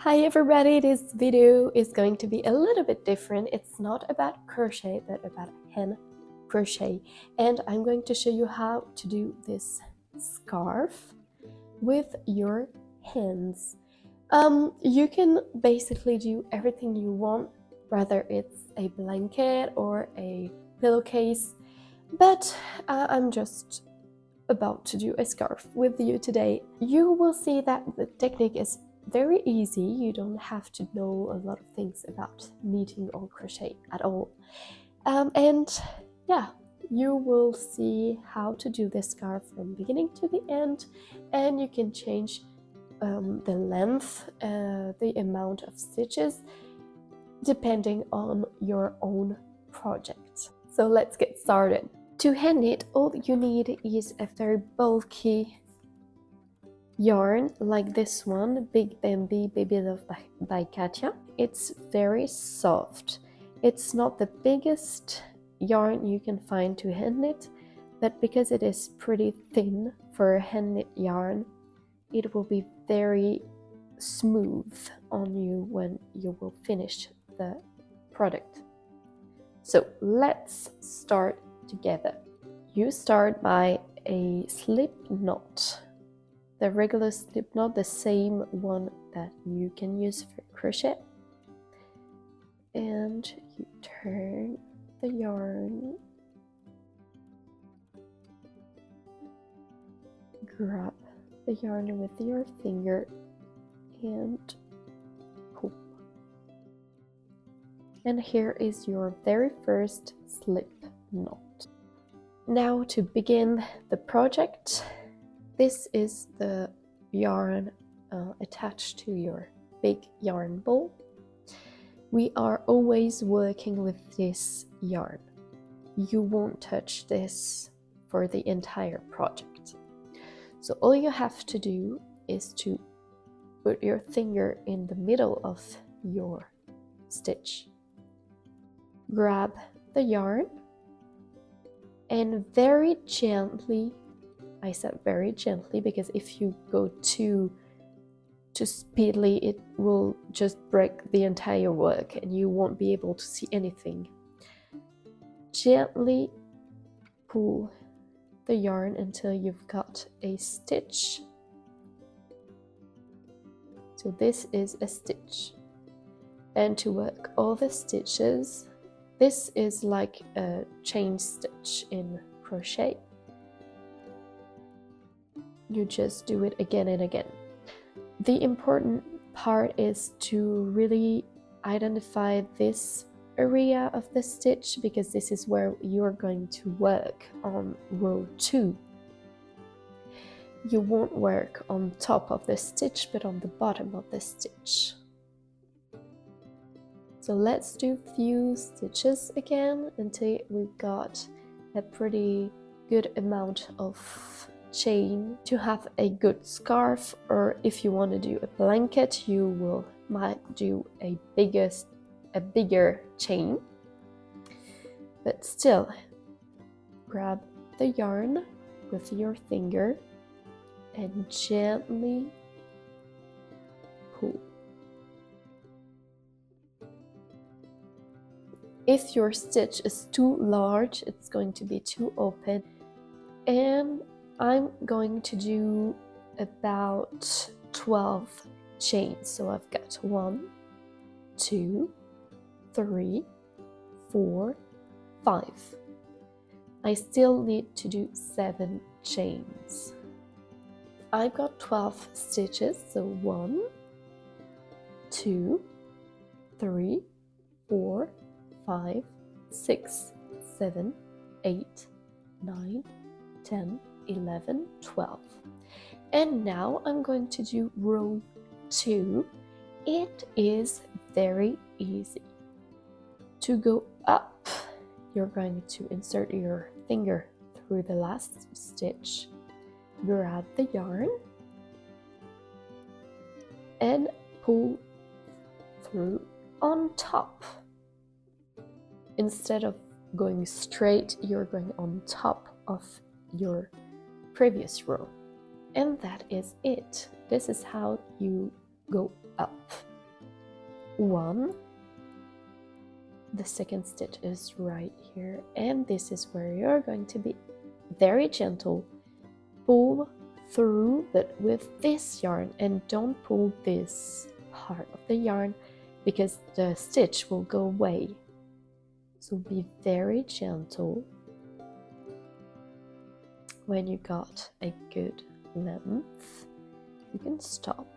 Hi everybody, this video is going to be a little bit different. It's not about crochet but about hand crochet, and I'm going to show you how to do this scarf with your hands. You can basically do everything you want, whether it's a blanket or a pillowcase, but I'm just about to do a scarf with you today. You will see that the technique is very easy. You don't have to know a lot of things about knitting or crochet at all. And yeah, you will see how to do this scarf from beginning to the end, and you can change the length, the amount of stitches, depending on your own project. So let's get started. To hand knit, all you need is a very bulky yarn like this one, Big Bambi Baby Love by Katya. It's very soft. It's not the biggest yarn you can find to hand knit, but because it is pretty thin for a hand knit yarn, it will be very smooth on you when you will finish the product. So let's start together. You start by a slip knot, the regular slip knot, the same one that you can use for crochet, and you turn the yarn, grab the yarn with your finger and pull. And here is your very first slip knot. Now to begin the project, this is the yarn attached to your big yarn ball. We are always working with this yarn. You won't touch this for the entire project. So all you have to do is to put your finger in the middle of your stitch. Grab the yarn and very gently, I said very gently because if you go too speedily, it will just break the entire work and you won't be able to see anything. Gently pull the yarn until you've got a stitch. So this is a stitch. And to work all the stitches, this is like a chain stitch in crochet. You just do it again and again. The important part is to really identify this area of the stitch, because this is where you're going to work on row 2. You won't work on top of the stitch, but on the bottom of the stitch. So let's do a few stitches again until we've got a pretty good amount of chain to have a good scarf, or if you want to do a blanket, you might do a bigger chain. But still, grab the yarn with your finger and gently pull. If your stitch is too large, it's going to be too open, and I'm going to do about 12 chains. So I've got 1, 2, 3, 4, 5. I still need to do 7 chains. I've got 12 stitches, so 1, 2, 3, 4, 5, 6, 7, 8, 9, 10, 11, 12. And now I'm going to do row 2. It is very easy. To go up, you're going to insert your finger through the last stitch, grab the yarn, and pull through on top. Instead of going straight, you're going on top of your previous row. And that is it. This is how you go up. 1. The second stitch is right here, and this is where you're going to be very gentle. Pull through, but with this yarn, and don't pull this part of the yarn because the stitch will go away. So be very gentle. When you got a good length, you can stop.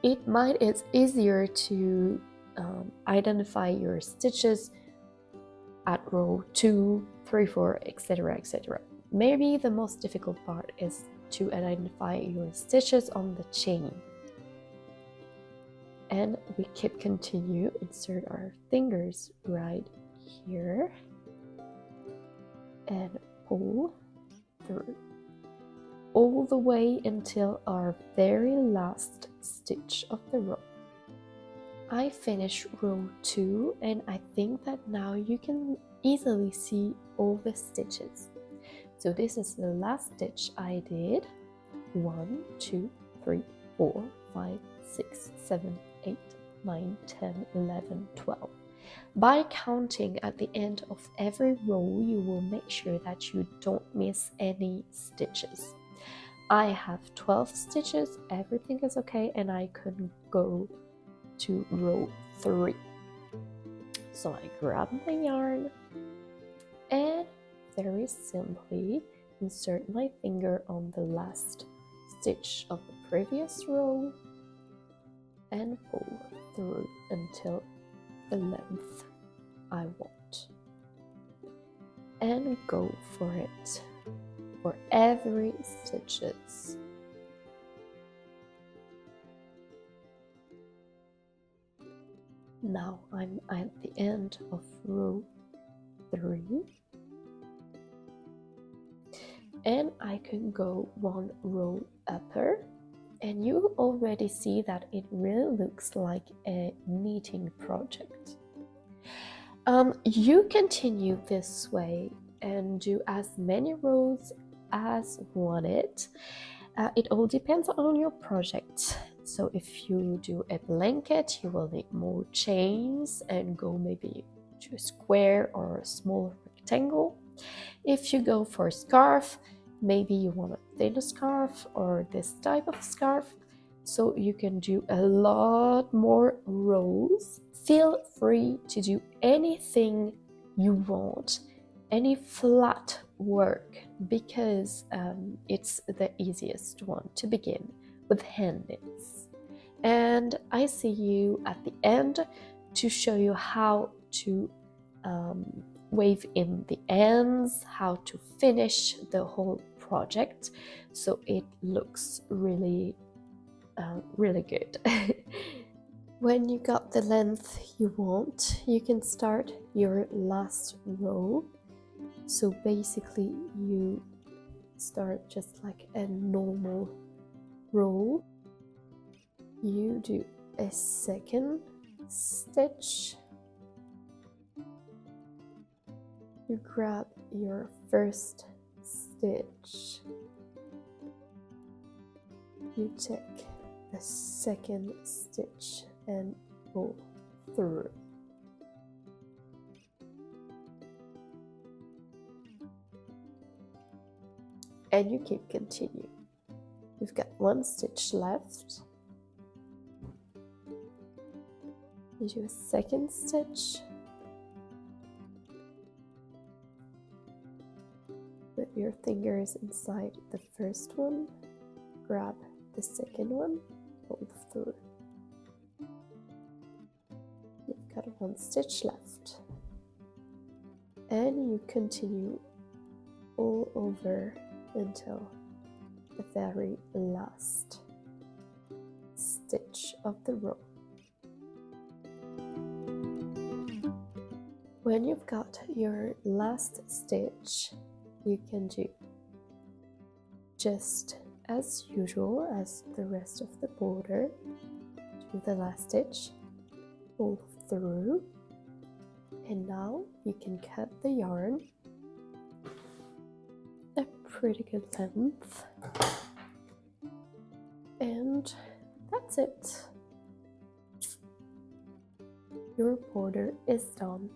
It's easier to identify your stitches at row 2, 3, 4, etc., etc. Maybe the most difficult part is to identify your stitches on the chain. And we keep continue, insert our fingers right here and pull through all the way until our very last stitch of the row. I finished row 2, and I think that now you can easily see all the stitches. So this is the last stitch I did. 1, 2, 3, 4, 5, 6, 7, 8, 9, 10, 11, 12. By counting at the end of every row, you will make sure that you don't miss any stitches. I have 12 stitches, everything is okay, and I can go to row 3. So I grab my yarn and very simply insert my finger on the last stitch of the previous row and pull through until the length I want, and go for it for every stitches. Now I'm at the end of row 3, and I can go 1 row upper, and you already see that it really looks like a knitting project. You continue this way and do as many rows as wanted. It all depends on your project. So if you do a blanket, you will need more chains and go maybe to a square or a small rectangle. If you go for a scarf, maybe you want a thinner scarf or this type of scarf, so you can do a lot more rows. Feel free to do anything you want, any flat work, because it's the easiest one to begin with hand knits. And I see you at the end to show you how to wave in the ends, how to finish the whole project so it looks really good. When you got the length you want, you can start your last row. So basically you start just like a normal row. You do a second stitch, you grab your first stitch, you take the second stitch and pull through. And you keep continuing. You've got 1 stitch left. You do a second stitch, put your fingers inside the first one, grab the second one, pull through. You've got 1 stitch left, and you continue all over until the very last stitch of the row. When you've got your last stitch, you can do just as usual as the rest of the border. Do the last stitch, pull through, and now you can cut the yarn a pretty good length, and that's it. your border is done.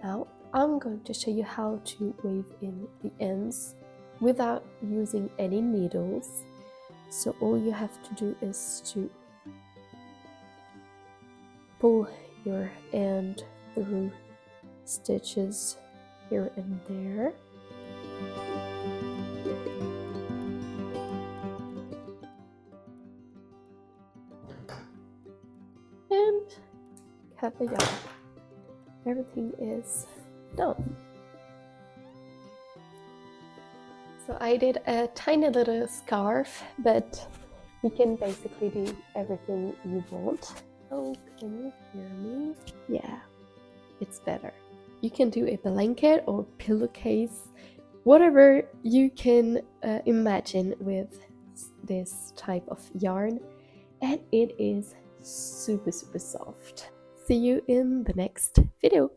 Now I'm going to show you how to weave in the ends without using any needles. So all you have to do is to pull your end through stitches here and there. And cut the yarn. Everything is done. So I did a tiny little scarf, but you can basically do everything you want. Oh, can you hear me? Yeah, it's better. You can do a blanket or pillowcase, whatever you can imagine with this type of yarn, and it is super soft. See you in the next video.